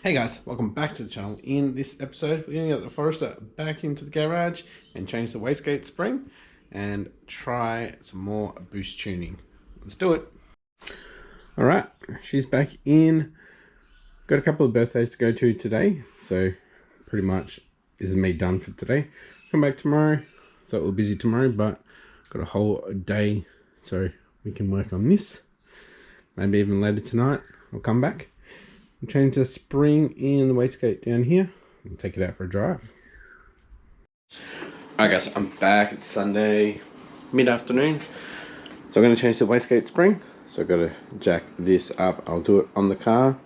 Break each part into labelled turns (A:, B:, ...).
A: Hey guys, welcome back to the channel. In this episode, we're going to get the Forester back into the garage and change the wastegate spring and try some more boost tuning. Let's do it. Alright, she's back in. Got a couple of birthdays to go to today, so pretty much this is me done for today. Come back tomorrow. Thought we were busy tomorrow, but got a whole day so we can work on this. Maybe even later tonight I'll come back. I'll change the spring in the wastegate down here and take it out for a drive. Alright guys, I'm back. It's Sunday mid-afternoon. So I'm going to change the wastegate spring. So I've got to jack this up. I'll do it on the car.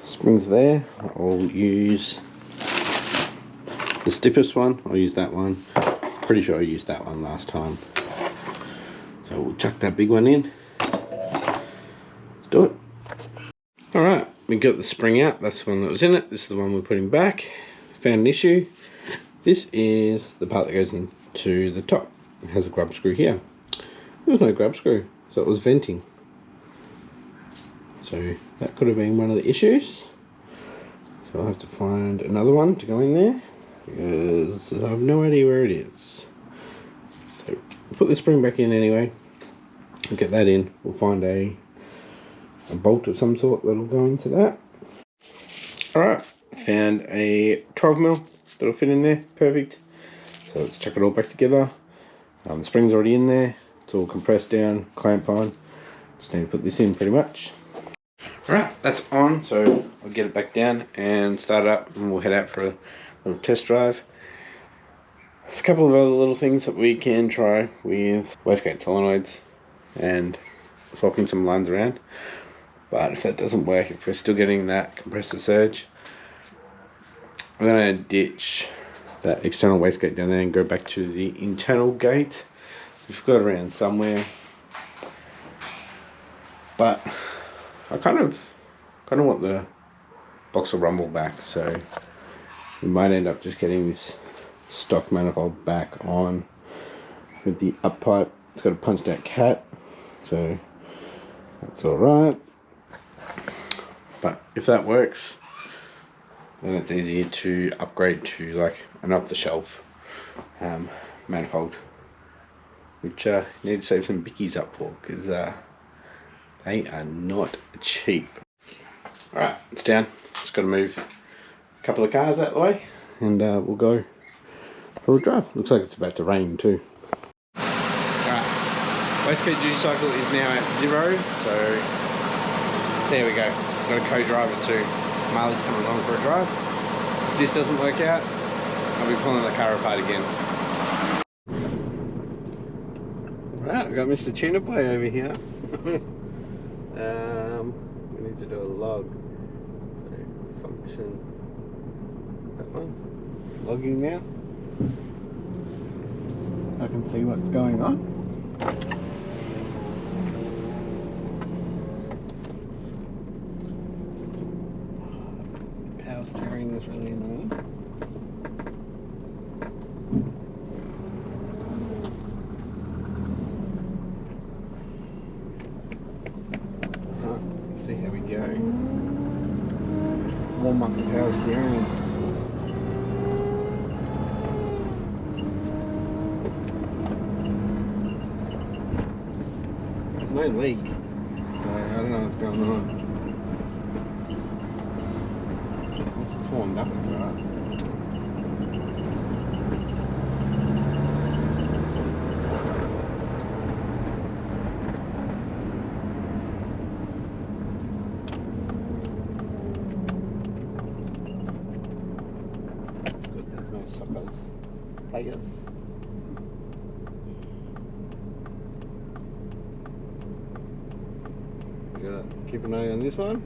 A: Springs there. I'll use the stiffest one. I'll use that one. Pretty sure I used that one last time. So we'll chuck that big one in. Let's do it. Alright, we got the spring out. That's the one that was in it. This is the one we're putting back. Found an issue. This is the part that goes into the top. It has a grub screw here. There was no grub screw, so it was venting. So that could have been one of the issues. So I'll have to find another one to go in there, because I have no idea where it is. So we'll put the spring back in anyway. We'll get that in. We'll find a bolt of some sort that'll go into that. Alright, found a 12mm that'll fit in there, perfect. So let's chuck it all back together. The spring's already in there, it's all compressed down, clamped on. Just need to put this in pretty much. Alright, that's on, so I'll get it back down and start it up, and we'll head out for a little test drive. There's a couple of other little things that we can try with wastegate solenoids and swapping some lines around. But if that doesn't work, if we're still getting that compressor surge, I'm going to ditch that external wastegate down there and go back to the internal gate. We've got it around somewhere. But I kind of want the box of rumble back, so we might end up just getting this stock manifold back on with the up pipe. It's got a punched out cat, so that's alright. But if that works, then it's easier to upgrade to like an off-the-shelf manifold, which you need to save some bickies up for, because they are not cheap. Alright, it's down. Just got to move a couple of cars out of the way, and we'll go for a drive. Looks like it's about to rain too. Alright, wastegate duty cycle is now at 0, so there we go. Got a co-driver too. Marley's coming along for a drive. If this doesn't work out, I'll be pulling the car apart again. Right, we've got Mr. Tuna Boy over here. We need to do a log. So function that one. Logging now. I can see what's going on. Steering is really annoying. Let's see how we go. Warm up the power steering. There's no leak, so I don't know what's going on. Warmed up, it's alright. Good, there's no suckers. Players. Gotta keep an eye on this one.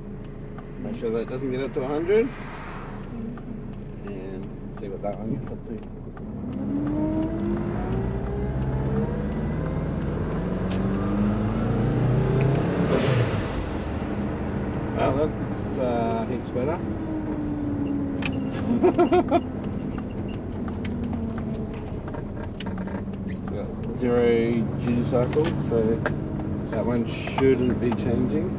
A: Make sure that doesn't get up to 100. See what that one gets up to. Well, that's heaps better. Got 0 duty cycle, so that one shouldn't be changing.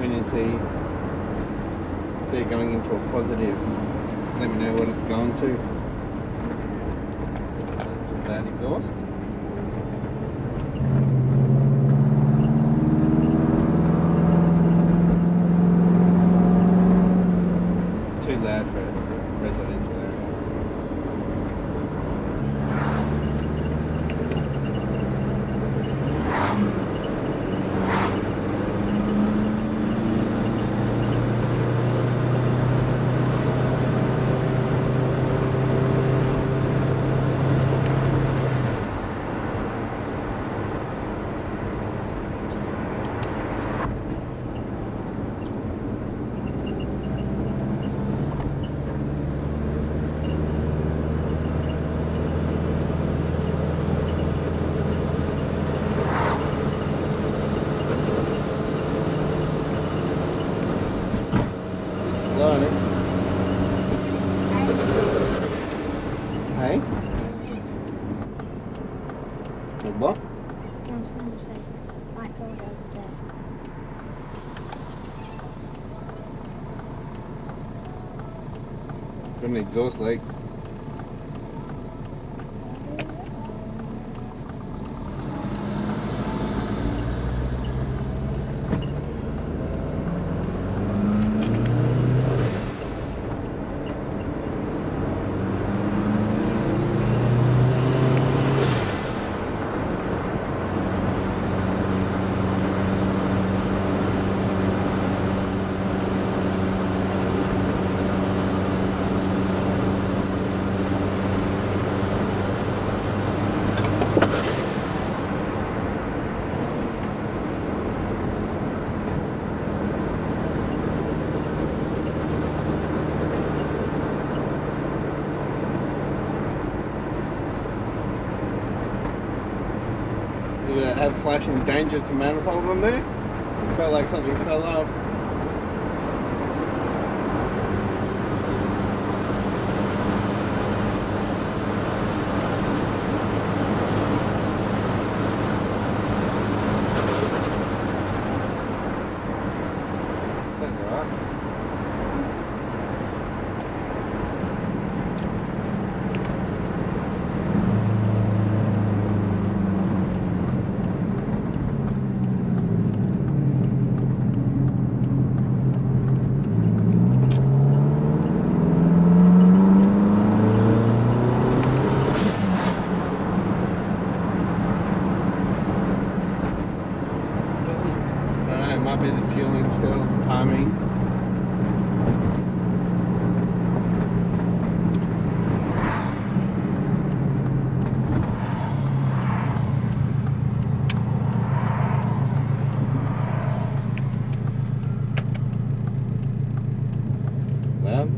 A: when you see it going into a positive. Let me know what it's going to. That's a bad exhaust. It's too loud for residential area. Hey? What?
B: I was going to say, Michael does there.
A: Got an exhaust leak. Did it have flashing danger to manifold on there? It felt like something fell off. Sounds alright. It might be the fueling still, timing. Loud.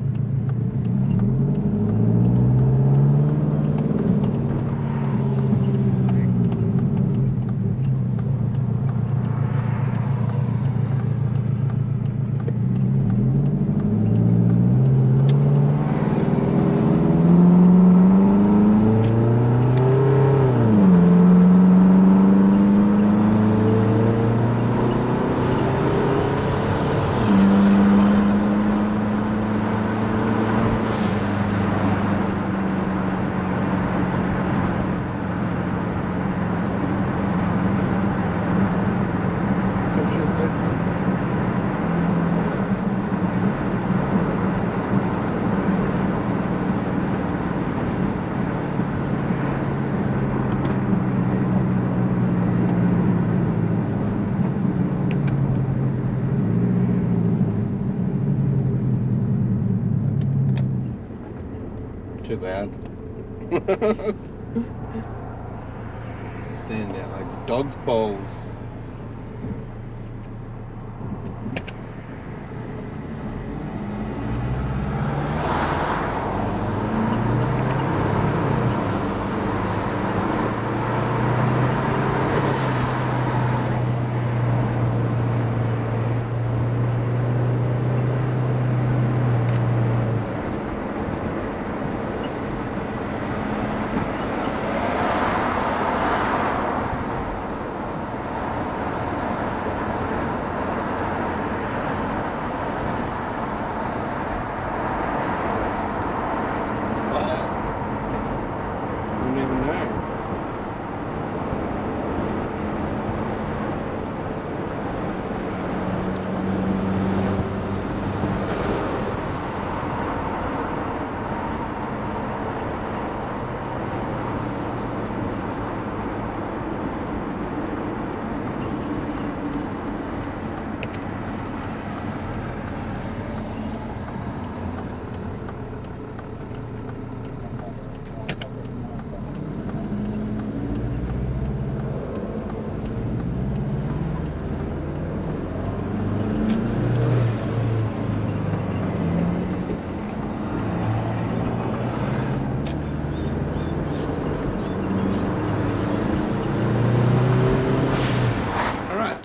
A: Too loud. Stand out like dog's balls.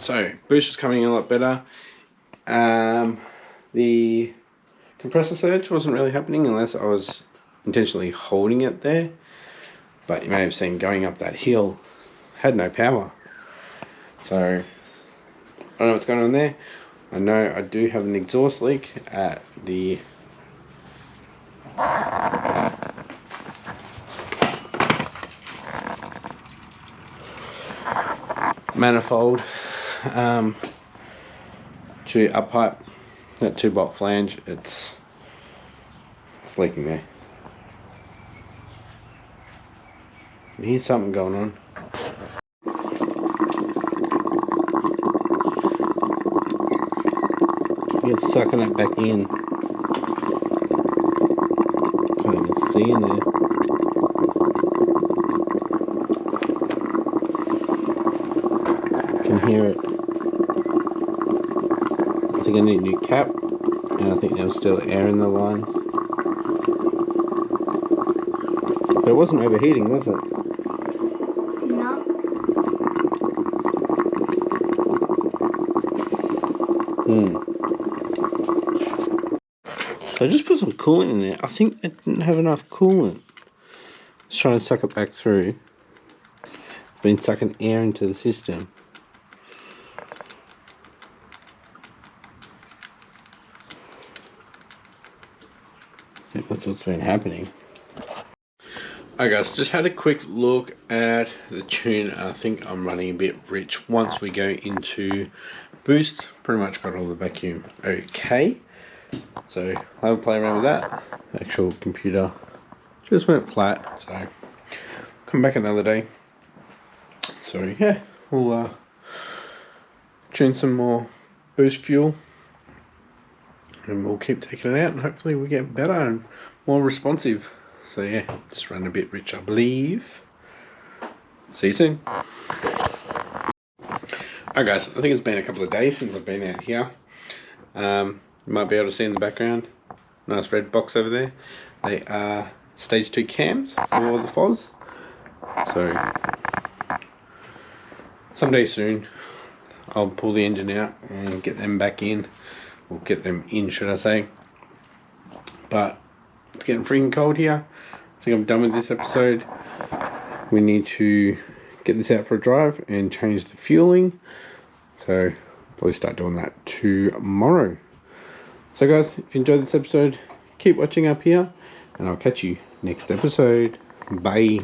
A: So boost was coming in a lot better. The compressor surge wasn't really happening unless I was intentionally holding it there. But you may have seen going up that hill had no power. So I don't know what's going on there. I know I do have an exhaust leak at the manifold to up pipe, that 2-bolt flange. It's leaking there. You hear something going on. It's sucking it back in. Can't even see in there. Can hear it. I think I need a new cap, and I think there was still air in the lines. But it wasn't overheating, was it?
B: No.
A: So I just put some coolant in there. I think it didn't have enough coolant. Just trying to suck it back through. It's been sucking air into the system. I think that's what's been happening. Alright guys, just had a quick look at the tune. I think I'm running a bit rich. Once we go into boost, pretty much got all the vacuum okay. So I'll have a play around with that. The actual computer just went flat, so come back another day. So yeah, we'll tune some more boost fuel and we'll keep taking it out and hopefully we get better and more responsive. So yeah, just run a bit rich, I believe. See you soon. Alright guys, I think it's been a couple of days since I've been out here. You might be able to see in the background, nice red box over there. They are stage 2 cams for the FOS. So someday soon I'll pull the engine out and get them back in, or get them in should I say. But it's getting freaking cold here. I think I'm done with this episode. We need to get this out for a drive and change the fueling. So probably start doing that tomorrow. So guys, if you enjoyed this episode, keep watching up here and I'll catch you next episode. Bye.